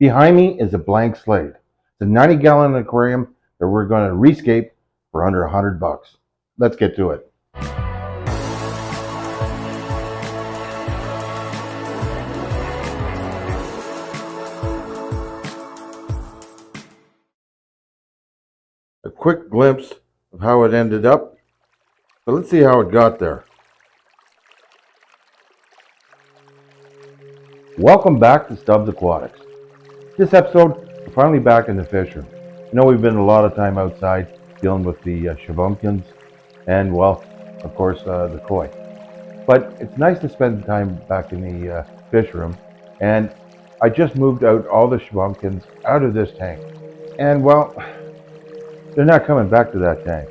Behind me is a blank slate. It's a 90-gallon aquarium that we're going to rescape for under $100. Let's get to it. A quick glimpse of how it ended up, but let's see how it got there. Welcome back to Stubbs Aquatics. This episode, we're finally back in the fish room. I know we've been a lot of time outside dealing with the shavumkins and, well, of course, the koi. But it's nice to spend time back in the fish room, and I just moved out all the shavumkins out of this tank. And, well, they're not coming back to that tank.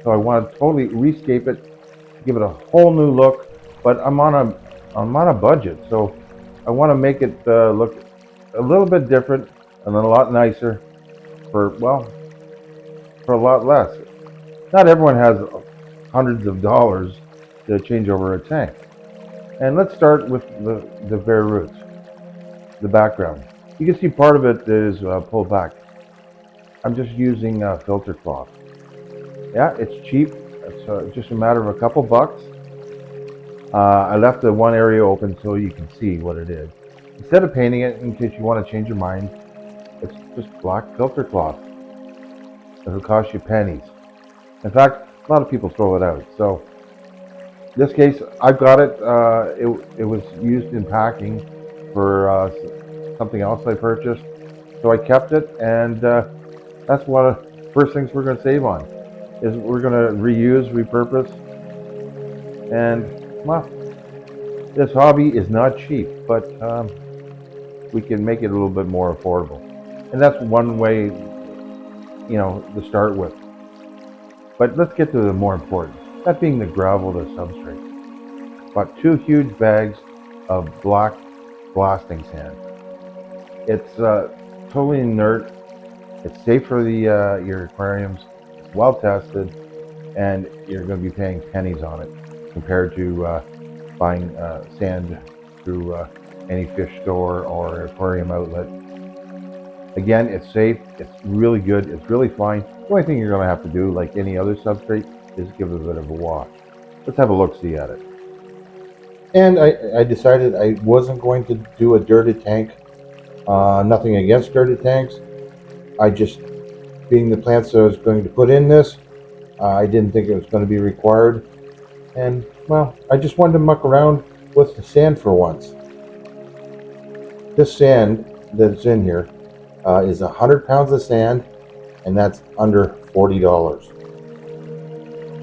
So I want to totally rescape it, give it a whole new look, but I'm on a budget, so I want to make it look a little bit different and a lot nicer for a lot less. Not everyone has hundreds of dollars to change over a tank. And let's start with the bare roots, the background. You can see part of it is pulled back. I'm just using filter cloth. Yeah, it's cheap. It's just a matter of a couple bucks. I left the one area open so you can see what it is. Instead of painting it, in case you want to change your mind, it's just black filter cloth. It'll cost you pennies. In fact, a lot of people throw it out. So, in this case, I've got it. It was used in packing for something else I purchased. So I kept it, and that's one of the first things we're going to save on. Is we're going to reuse, repurpose, and well, this hobby is not cheap, but we can make it a little bit more affordable. And that's one way, to start with. But let's get to the more important, that being the gravel, the substrate. Bought 2 huge bags of black blasting sand. It's totally inert. It's safe for your aquariums. It's well tested, and you're going to be paying pennies on it compared to buying sand through any fish store or aquarium outlet. Again, it's safe, it's really good, it's really fine. The only thing you're going to have to do, like any other substrate, is give it a bit of a wash. Let's have a look-see at it. And I decided I wasn't going to do a dirted tank. Nothing against dirted tanks. I just, being the plants that I was going to put in this, I didn't think it was going to be required. And, well, I just wanted to muck around with the sand for once. This sand that's in here is 100 pounds of sand, and that's under $40.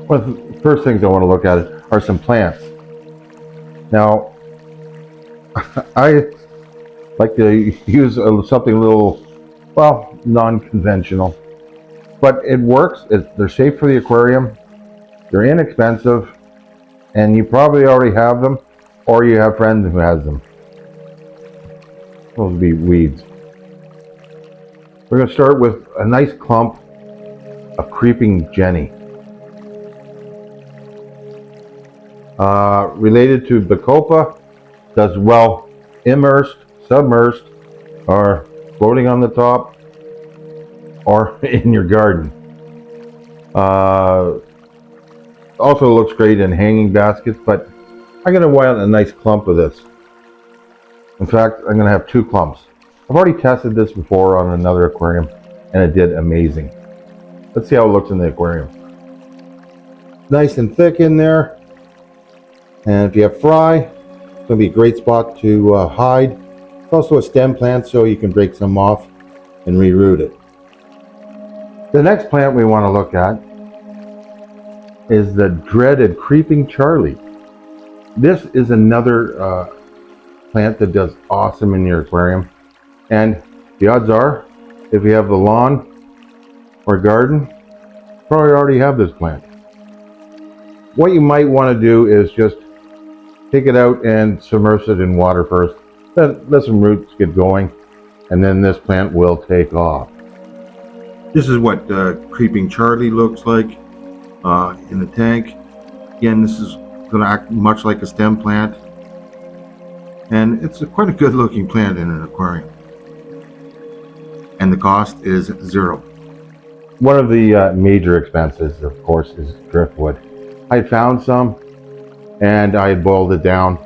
One of the first things I want to look at are some plants. Now, I like to use something a little, non-conventional. But it works. They're safe for the aquarium. They're inexpensive. And you probably already have them, or you have friends who has them. Those would be weeds. We're going to start with a nice clump of creeping jenny. Related to bacopa, does well immersed, submersed, or floating on the top, or in your garden. Also looks great in hanging baskets, but I'm going to want a nice clump of this. In fact, I'm going to have 2 clumps. I've already tested this before on another aquarium, and it did amazing. Let's see how it looks in the aquarium. Nice and thick in there. And if you have fry, it's going to be a great spot to hide. It's also a stem plant, so you can break some off and reroot it. The next plant we want to look at is the dreaded creeping Charlie. This is another plant that does awesome in your aquarium, and the odds are, if you have the lawn or garden, you probably already have this plant. What you might want to do is just take it out and submerge it in water first, then let some roots get going, and then this plant will take off. This is what creeping Charlie looks like in the tank. Again, this is going to act much like a stem plant, and it's quite a good looking plant in an aquarium. and the cost is zero. One of the major expenses, of course, is driftwood. I found some and I boiled it down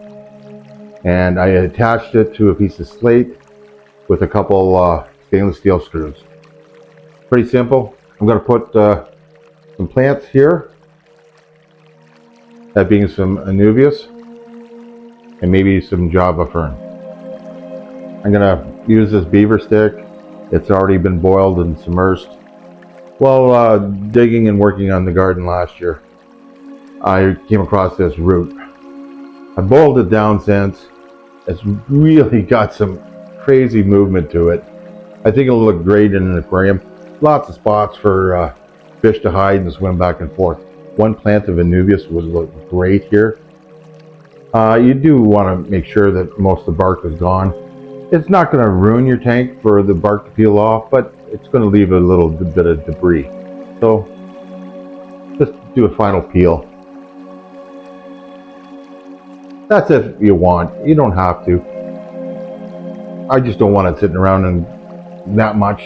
and I attached it to a piece of slate with a couple stainless steel screws. Pretty simple. I'm going to put some plants here, that being some anubias and maybe some Java fern. I'm going to use this beaver stick. It's already been boiled and submersed. While digging and working on the garden last year, I came across this root. I boiled it down since. It's really got some crazy movement to it. I think it'll look great in an aquarium. Lots of spots for fish to hide and swim back and forth. One plant of anubias would look great here. You do want to make sure that most of the bark is gone. It's not going to ruin your tank for the bark to peel off, but it's going to leave a little bit of debris. So just do a final peel. That's if you want. You don't have to. I just don't want it sitting around and that much.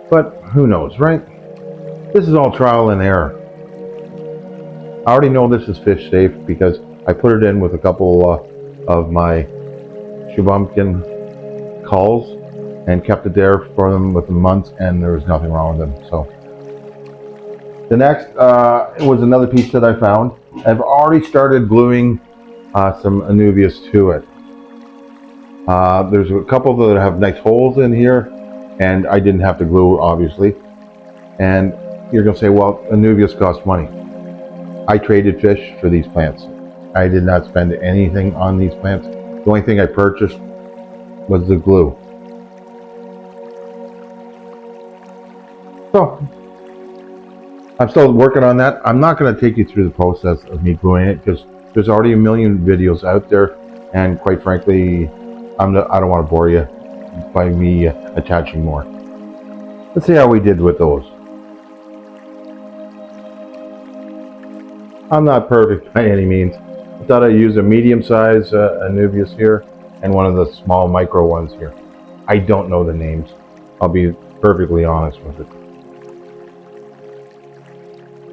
But who knows, right? This is all trial and error. I already know this is fish safe because I put it in with a couple of my Shubumkin culls and kept it there for them with the months, and there was nothing wrong with them. So the next was another piece that I found. I've already started gluing some anubias to it. There's a couple that have nice holes in here, and I didn't have to glue, obviously. And you're going to say, well, anubias cost money. I traded fish for these plants. I did not spend anything on these plants. The only thing I purchased was the glue. So I'm still working on that. I'm not going to take you through the process of me gluing it because there's already a million videos out there, and quite frankly, I don't want to bore you by me attaching more. Let's see how we did with those. I'm not perfect by any means. I thought I'd use a medium-sized anubias here and one of the small micro ones here. I don't know the names. I'll be perfectly honest with it.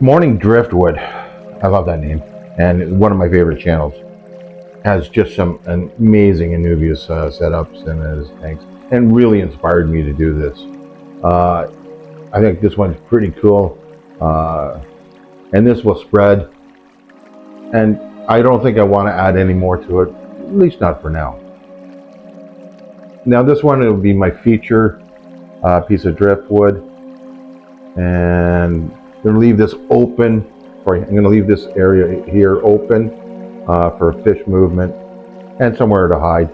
Morning Driftwood. I love that name. And it's one of my favorite channels. Has just some amazing anubias setups in his tanks and really inspired me to do this. I think this one's pretty cool. And this will spread. And I don't think I want to add any more to it, at least not for now. Now this one will be my feature piece of driftwood, and I'm going to leave this open. Sorry, I'm going to leave this area here open for fish movement and somewhere to hide.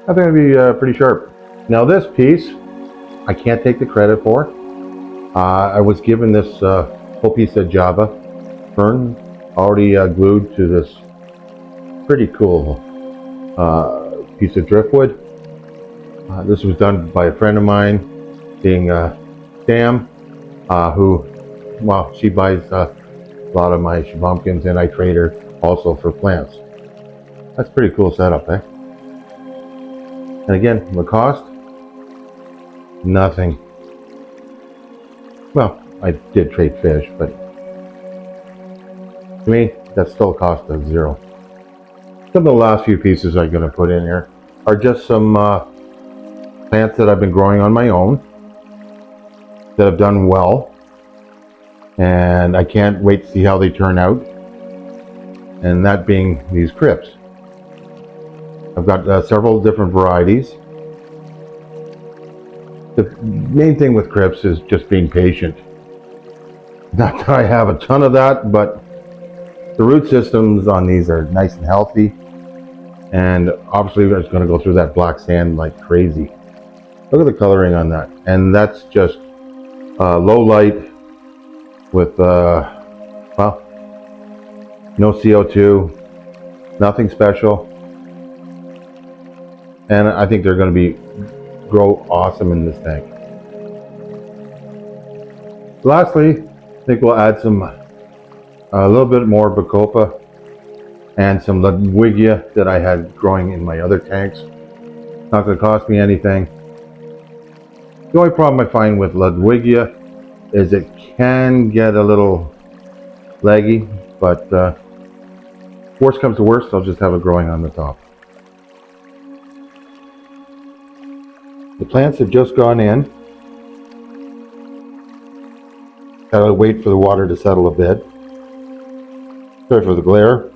I think it'll be pretty sharp. Now this piece, I can't take the credit for. I was given this whole piece of Java fern already glued to this pretty cool piece of driftwood. This was done by a friend of mine, being Sam, who, well, she buys a lot of my Shubumkins, and I trade her also for plants. That's a pretty cool setup, eh? And again, the cost? Nothing. Well, I did trade fish, but to me, that's still a cost of zero. Some of the last few pieces I'm going to put in here are just some plants that I've been growing on my own that have done well, and I can't wait to see how they turn out, and that being these crypts. I've got several different varieties. The main thing with crypts is just being patient. Not that I have a ton of that, but the root systems on these are nice and healthy, and obviously it's going to go through that black sand like crazy. Look at the coloring on that, and that's just low light with well, no CO2, nothing special, and I think they're going to grow awesome in this tank. Lastly, I think we'll add a little bit more bacopa and some Ludwigia that I had growing in my other tanks. Not going to cost me anything. The only problem I find with Ludwigia is it can get a little leggy, but worst comes to worst, I'll just have it growing on the top. The plants have just gone in. Gotta wait for the water to settle a bit. Sorry for the glare.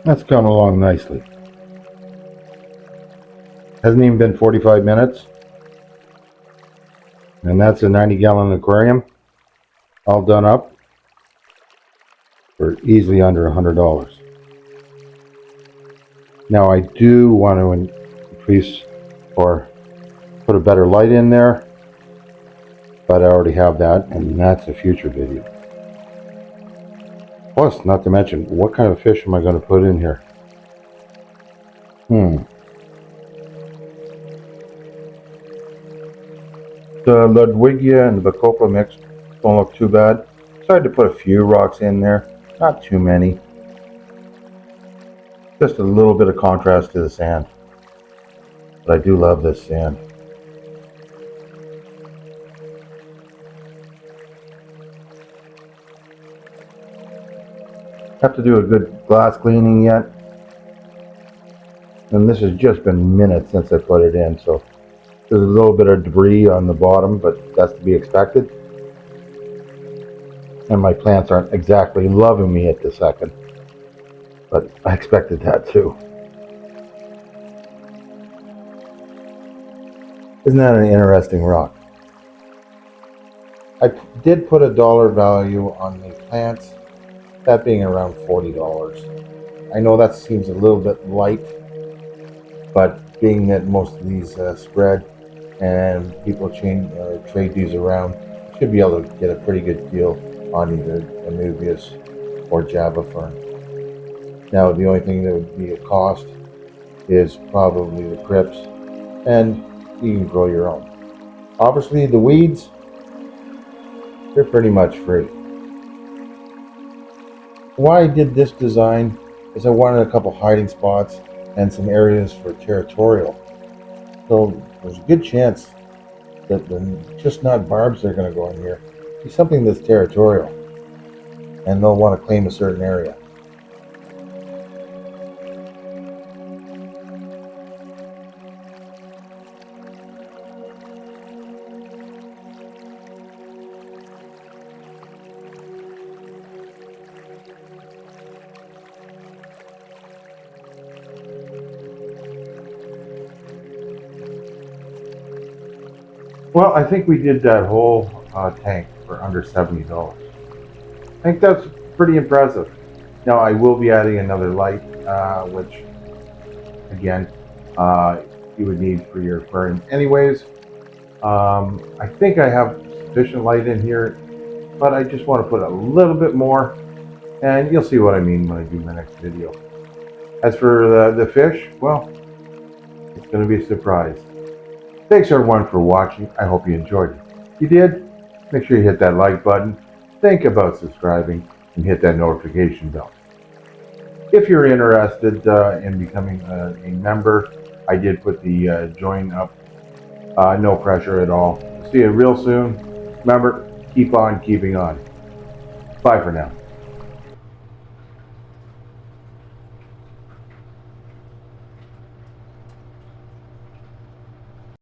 That's coming along nicely. Hasn't even been 45 minutes. And that's a 90-gallon aquarium, all done up for easily under $100. Now I do want to increase or put a better light in there, but I already have that, and that's a future video. Plus, not to mention, what kind of fish am I going to put in here? The Ludwigia and the Bacopa mix don't look too bad. Decided to put a few rocks in there, not too many. Just a little bit of contrast to the sand. But I do love this sand. Have to do a good glass cleaning yet. And this has just been minutes since I put it in, so there's a little bit of debris on the bottom, but that's to be expected. And my plants aren't exactly loving me at the second, but I expected that too. Isn't that an interesting rock? I did put a dollar value on the plants, that being around $40. I know that seems a little bit light, but being that most of these spread and people trade these around, you should be able to get a pretty good deal on either Anubias or Java fern. Now the only thing that would be a cost is probably the crypts, and you can grow your own. Obviously the weeds, they're pretty much free. Why I did this design is I wanted a couple hiding spots and some areas for territorial. So there's a good chance that they're just not barbs that are going to go in here. Be something that's territorial, and they'll want to claim a certain area. Well, I think we did that whole tank for under $70. I think that's pretty impressive. Now I will be adding another light, which again, you would need for your aquarium anyways. I think I have sufficient light in here, but I just want to put a little bit more, and you'll see what I mean when I do my next video. As for the fish, well, it's going to be a surprise. Thanks everyone for watching. I hope you enjoyed it. If you did, make sure you hit that like button, think about subscribing, and hit that notification bell. If you're interested in becoming a member, I did put the join up. No pressure at all. See you real soon. Remember, keep on keeping on. Bye for now.